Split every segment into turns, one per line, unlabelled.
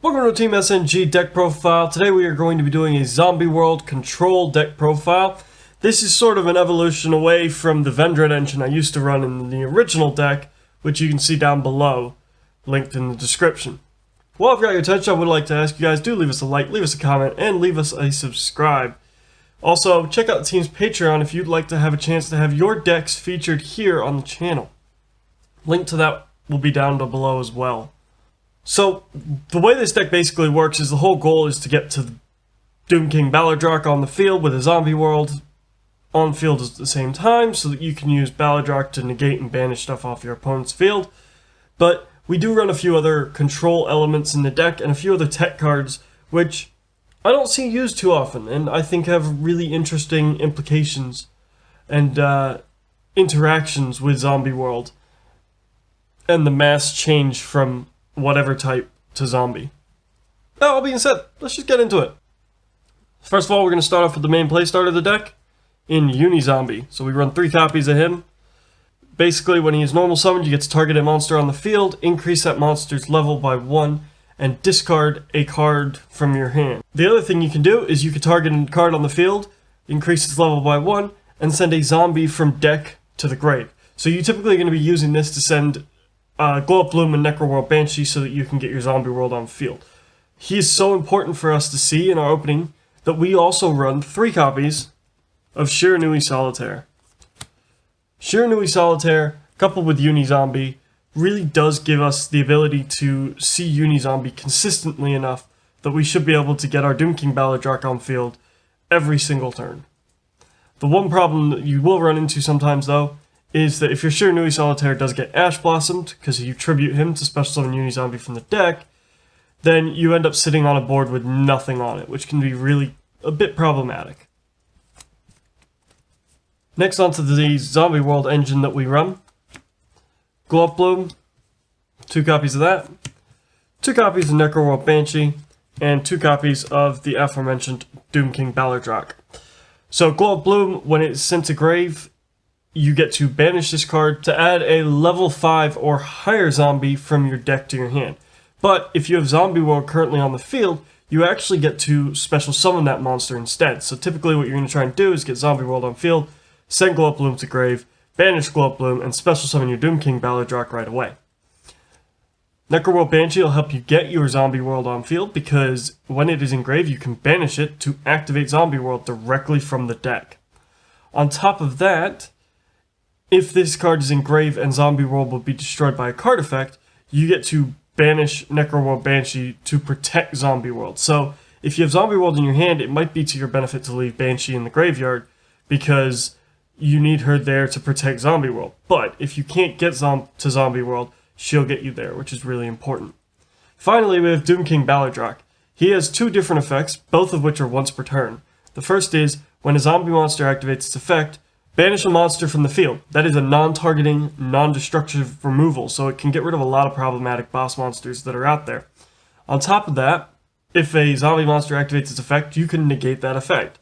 Welcome to Team SNG deck profile. Today we are going to be doing a Zombie World control deck profile. This is sort of an evolution away from the Vendread engine I used to run in the original deck, which you can see down below, linked in the description. While I've got your attention, I would like to ask you guys, do leave us a like, leave us a comment, and leave us a subscribe. Also, check out the team's Patreon if you'd like to have a chance to have your decks featured here on the channel. Link to that will be down below as well. So, the way this deck basically works is the whole goal is to get to Dooming Balerdroch on the field with a Zombie World on field at the same time, so that you can use Balerdroch to negate and banish stuff off your opponent's field. But we do run a few other control elements in the deck and a few other tech cards, which I don't see used too often, and I think have really interesting implications and interactions with Zombie World and the mass change from whatever type to zombie. That all being said, let's just get into it. First of all, we're going to start off with the main playstart of the deck in Uni-Zombie. So we run 3 copies of him. Basically, when he is normal summoned, you get to target a monster on the field, increase that monster's level by 1, and discard a card from your hand. The other thing you can do is you can target a card on the field, increase its level by 1, and send a zombie from deck to the grave. So you're typically going to be using this to send Glow Up Bloom and Necroworld Banshee so that you can get your Zombie World on field. He is so important for us to see in our opening that we also run 3 copies of Shiranui Solitaire. Shiranui Solitaire, coupled with Uni-Zombie, really does give us the ability to see Uni-Zombie consistently enough that we should be able to get our Dooming Balerdroch on field every single turn. The one problem that you will run into sometimes, though, is that if your Shiranui Solitaire does get Ash Blossomed, because you tribute him to special summon Uni-Zombie from the deck, then you end up sitting on a board with nothing on it, which can be really a bit problematic. Next onto the Zombie World engine that we run. Glow Up Bloom, 2 copies of that, 2 copies of Necroworld Banshee, and 2 copies of the aforementioned Dooming Balerdroch. So Glow Up Bloom, when it's sent to grave, you get to banish this card to add a level 5 or higher zombie from your deck to your hand. But if you have Zombie World currently on the field, you actually get to special summon that monster instead. So typically what you're going to try and do is get Zombie World on field, send Glow Up Bloom to grave, banish Glow Up Bloom, and special summon your Dooming Balerdroch right away. Necroworld Banshee will help you get your Zombie World on field because when it is in grave, you can banish it to activate Zombie World directly from the deck. On top of that, if this card is in grave and Zombie World will be destroyed by a card effect, you get to banish Necroworld Banshee to protect Zombie World. So if you have Zombie World in your hand, it might be to your benefit to leave Banshee in the graveyard because you need her there to protect Zombie World. But if you can't get to Zombie World, she'll get you there, which is really important. Finally, we have Dooming Balerdroch. He has 2 different effects, both of which are once per turn. The first is, when a zombie monster activates its effect, banish a monster from the field. That is a non-targeting, non-destructive removal, so it can get rid of a lot of problematic boss monsters that are out there. On top of that, if a zombie monster activates its effect, you can negate that effect.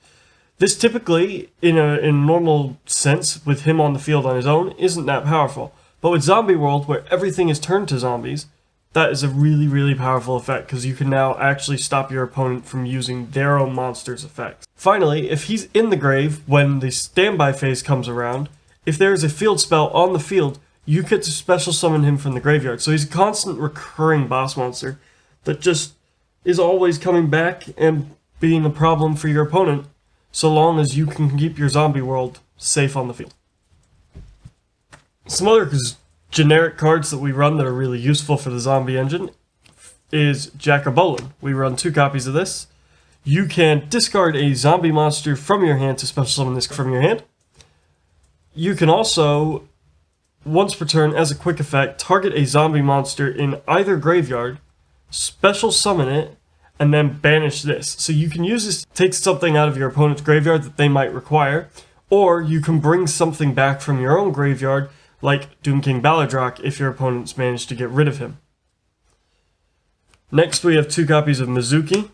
This typically, in a normal sense, with him on the field on his own, isn't that powerful. But with Zombie World, where everything is turned to zombies, that is a really, really powerful effect, because you can now actually stop your opponent from using their own monster's effects. Finally, if he's in the grave when the standby phase comes around, if there is a field spell on the field, you get to special summon him from the graveyard. So he's a constant recurring boss monster that just is always coming back and being a problem for your opponent, so long as you can keep your Zombie World safe on the field. Some other generic cards that we run that are really useful for the zombie engine is Jackabolin. We run 2 copies of this. You can discard a zombie monster from your hand to special summon this from your hand. You can also, once per turn as a quick effect, target a zombie monster in either graveyard, special summon it, and then banish this. So you can use this to take something out of your opponent's graveyard that they might require, or you can bring something back from your own graveyard like Dooming Balerdroch if your opponents manage to get rid of him. Next we have 2 copies of Mizuki.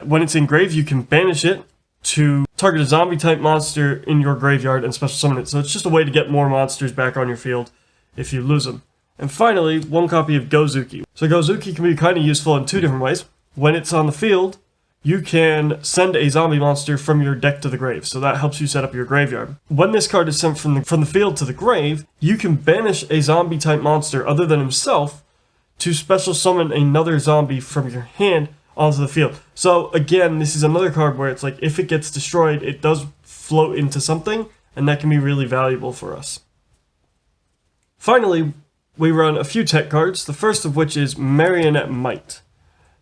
When it's in grave, you can banish it to target a zombie type monster in your graveyard and special summon it. So it's just a way to get more monsters back on your field if you lose them. And finally, 1 copy of Gozuki. So Gozuki can be kind of useful in 2 different ways. When it's on the field, you can send a zombie monster from your deck to the grave, so that helps you set up your graveyard. When this card is sent from the field to the grave, you can banish a zombie type monster other than himself to special summon another zombie from your hand onto the field. So again, this is another card where it's like, if it gets destroyed, it does float into something, and that can be really valuable for us. Finally, we run a few tech cards, the first of which is Marionette Might.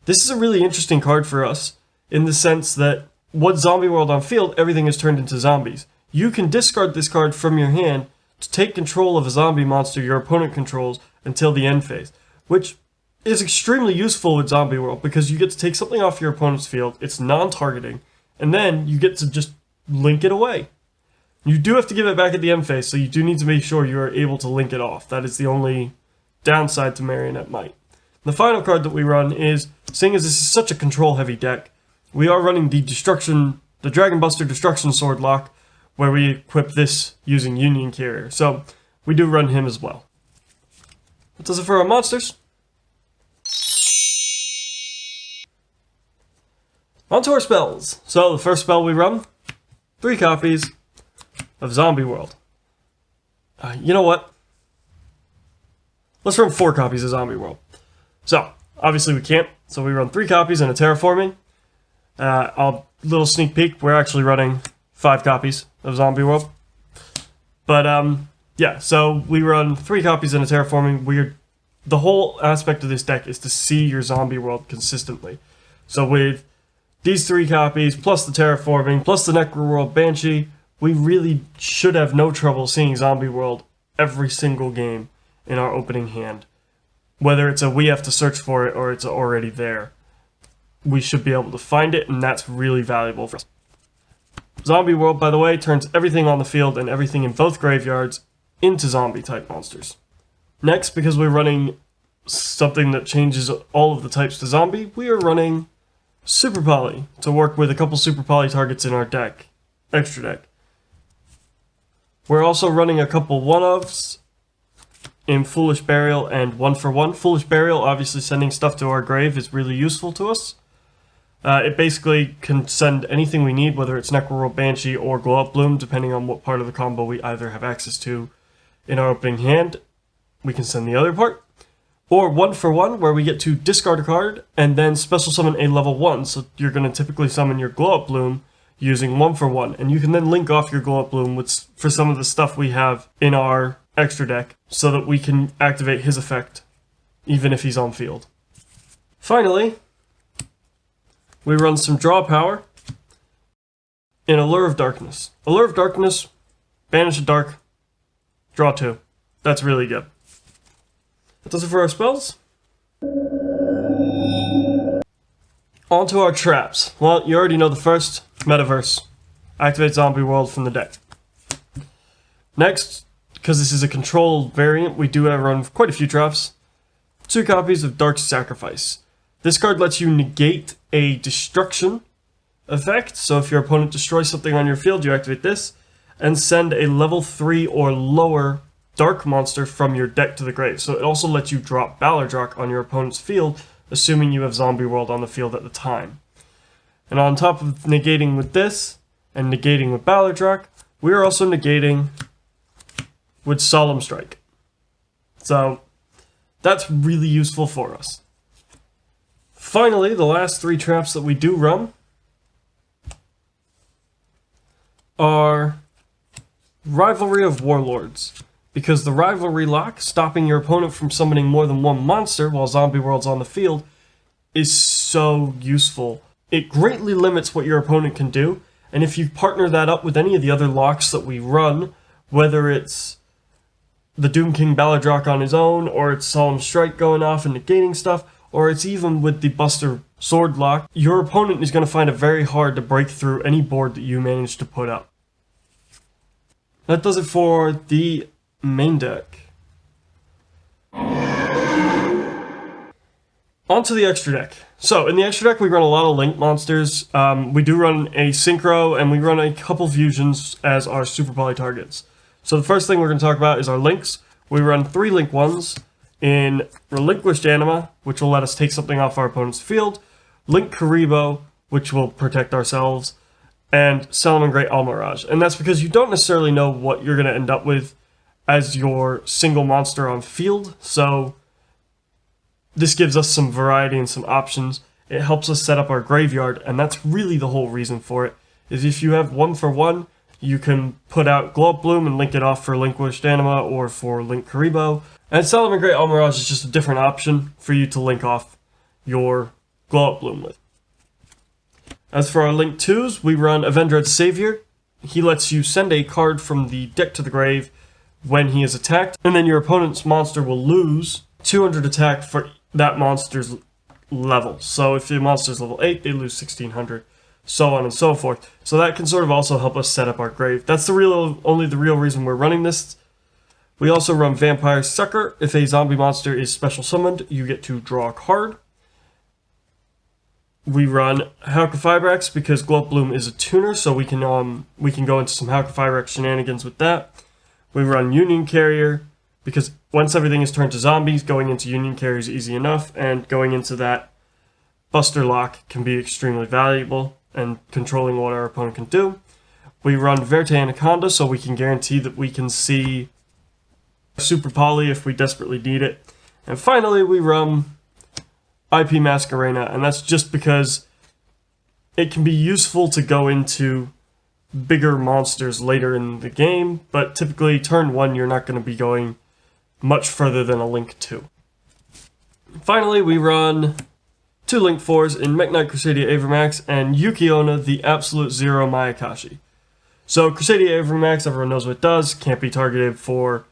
This is a really interesting card for us, in the sense that what Zombie World on field, everything is turned into zombies. You can discard this card from your hand to take control of a zombie monster your opponent controls until the end phase, which is extremely useful with Zombie World because you get to take something off your opponent's field, it's non-targeting, and then you get to just link it away. You do have to give it back at the end phase, so you do need to make sure you are able to link it off. That is the only downside to Marionette Might. The final card that we run is, seeing as this is such a control-heavy deck, we are running the Dragon Buster Destruction Sword lock, where we equip this using Union Carrier. So, we do run him as well. That does it for our monsters. On to our spells. So, the first spell we run, 3 copies of Zombie World. You know what? Let's run 4 copies of Zombie World. So, obviously we can't, so we run 3 copies and a Terraforming. A little sneak peek, we're actually running 5 copies of Zombie World. But, yeah, so we run 3 copies and a Terraforming. The whole aspect of this deck is to see your Zombie World consistently. So with these 3 copies, plus the Terraforming, plus the Necroworld Banshee, we really should have no trouble seeing Zombie World every single game in our opening hand. Whether it's we have to search for it or it's already there. We should be able to find it, and that's really valuable for us. Zombie World, by the way, turns everything on the field and everything in both graveyards into zombie-type monsters. Next, because we're running something that changes all of the types to zombie, we are running Super Poly to work with a couple Super Poly targets in our deck. Extra deck. We're also running a couple one-ofs in Foolish Burial and 1-for-1. Foolish Burial, obviously sending stuff to our grave, is really useful to us. It basically can send anything we need, whether it's Necroworld Banshee or Glow Up Bloom, depending on what part of the combo we either have access to in our opening hand. We can send the other part. Or 1-for-1, where we get to discard a card and then special summon a level 1. So you're going to typically summon your Glow Up Bloom using 1-for-1. And you can then link off your Glow Up Bloom for some of the stuff we have in our extra deck so that we can activate his effect even if he's on field. Finally, we run some draw power in Allure of Darkness. Allure of Darkness, banish a dark, draw 2. That's really good. That does it for our spells. On to our traps. Well, you already know the first, Metaverse. Activate Zombie World from the deck. Next, because this is a control variant, we do run quite a few traps. 2 copies of Dark Sacrifice. This card lets you negate a destruction effect, so if your opponent destroys something on your field, you activate this, and send a level 3 or lower dark monster from your deck to the grave. So it also lets you drop Balerdroch on your opponent's field, assuming you have Zombie World on the field at the time. And on top of negating with this, and negating with Balerdroch, we are also negating with Solemn Strike. So that's really useful for us. Finally, the last 3 traps that we do run are Rivalry of Warlords. Because the Rivalry lock, stopping your opponent from summoning more than 1 monster while Zombie World's on the field, is so useful. It greatly limits what your opponent can do, and if you partner that up with any of the other locks that we run, whether it's the Doom King Balerdroch on his own, or it's Solemn Strike going off and negating stuff, or it's even with the Buster Sword lock, your opponent is going to find it very hard to break through any board that you manage to put up. That does it for the main deck. On to the extra deck. So, in the extra deck, we run a lot of Link monsters. We do run a Synchro, and we run a couple Fusions as our Super Poly targets. So the first thing we're going to talk about is our Links. We run 3 Link 1s, in Relinquished Anima, which will let us take something off our opponent's field, Link Karibo, which will protect ourselves, and Salamangreat Almirage. And that's because you don't necessarily know what you're going to end up with as your single monster on field, so this gives us some variety and some options. It helps us set up our graveyard, and that's really the whole reason for it, is if you have 1-for-1, you can put out Glow Up Bloom and link it off for Relinquished Anima or for Link Karibo. And Salamangreat Almirage is just a different option for you to link off your Glow Up Bloom with. As for our Link 2s, we run Avendred Savior. He lets you send a card from the deck to the grave when he is attacked, and then your opponent's monster will lose 200 attack for that monster's level. So if your monster's level 8, they lose 1600, so on and so forth. So that can sort of also help us set up our grave. That's only the real reason we're running this. We also run Vampire Sucker. If a zombie monster is special summoned, you get to draw a card. We run Halqifibrax because Glow Up Bloom is a tuner, so we can go into some Halqifibrax shenanigans with that. We run Union Carrier because once everything is turned to zombies, going into Union Carrier is easy enough, and going into that Buster Lock can be extremely valuable and controlling what our opponent can do. We run Verte Anaconda so we can guarantee that we can see Super Poly if we desperately need it. And finally, we run IP Masquerena, and that's just because it can be useful to go into bigger monsters later in the game, but typically turn 1 you're not going to be going much further than a Link 2. Finally, we run 2 Link 4s in Mech Knight Crusadia Avermax and Yukiona the Absolute Zero Mayakashi. So Crusadia Avermax, everyone knows what it does, can't be targeted for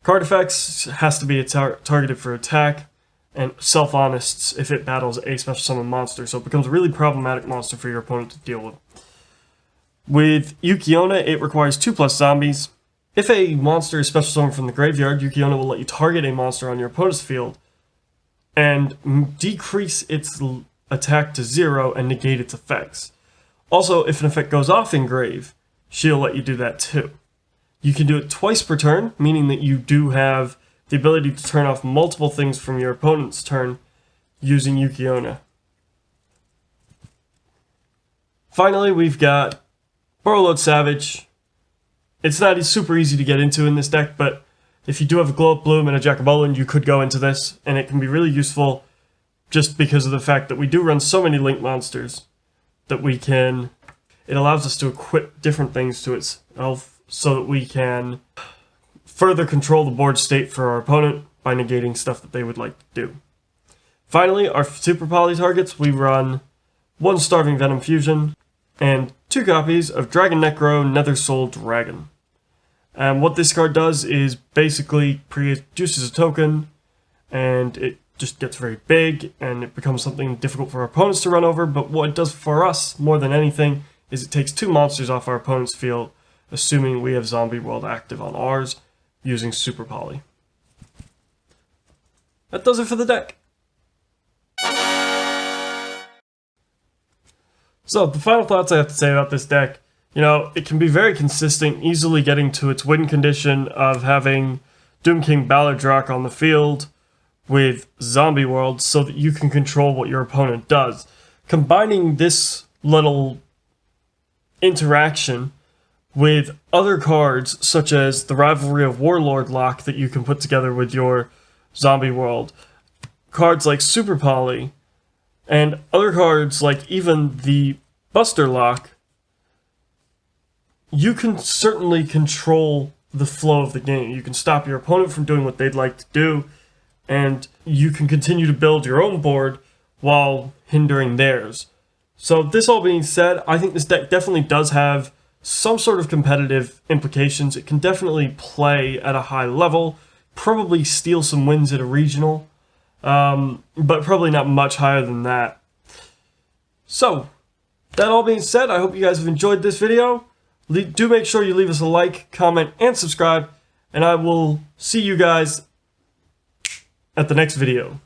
card effects, has to be targeted for attack, and self-honests if it battles a special summon monster, so it becomes a really problematic monster for your opponent to deal with. With Yukiona, it requires 2+ zombies. If a monster is special summoned from the graveyard, Yukiona will let you target a monster on your opponent's field and decrease its attack to 0 and negate its effects. Also, if an effect goes off in grave, she'll let you do that too. You can do it twice per turn, meaning that you do have the ability to turn off multiple things from your opponent's turn using Yukiona. Finally, we've got Borreload Savage. It's not super easy to get into in this deck, but if you do have a Glow Up Bloom and a Jack-o'-Bolan, you could go into this, and it can be really useful just because of the fact that we do run so many Link monsters that we can... It allows us to equip different things to itself so that we can further control the board state for our opponent by negating stuff that they would like to do. Finally, our Super Poly targets, we run 1 Starving Venom Fusion and 2 copies of Dragon Necro Nether Soul Dragon. And what this card does is basically produces a token, and it just gets very big, and it becomes something difficult for our opponents to run over, but what it does for us, more than anything, is it takes 2 monsters off our opponent's field, assuming we have Zombie World active on ours, using Super Poly. That does it for the deck. So, the final thoughts I have to say about this deck, it can be very consistent, easily getting to its win condition of having Dooming Balerdroch on the field with Zombie World so that you can control what your opponent does. Combining this little interaction with other cards such as the Rivalry of Warlords lock that you can put together with your Zombie World, cards like Super Poly, and other cards like even the Buster Lock, you can certainly control the flow of the game. You can stop your opponent from doing what they'd like to do, and you can continue to build your own board while hindering theirs. So this all being said, I think this deck definitely does have some sort of competitive implications. It can definitely play at a high level, probably steal some wins at a regional, but probably not much higher than that. So, that all being said, I hope you guys have enjoyed this video. Do make sure you leave us a like, comment, and subscribe, and I will see you guys at the next video.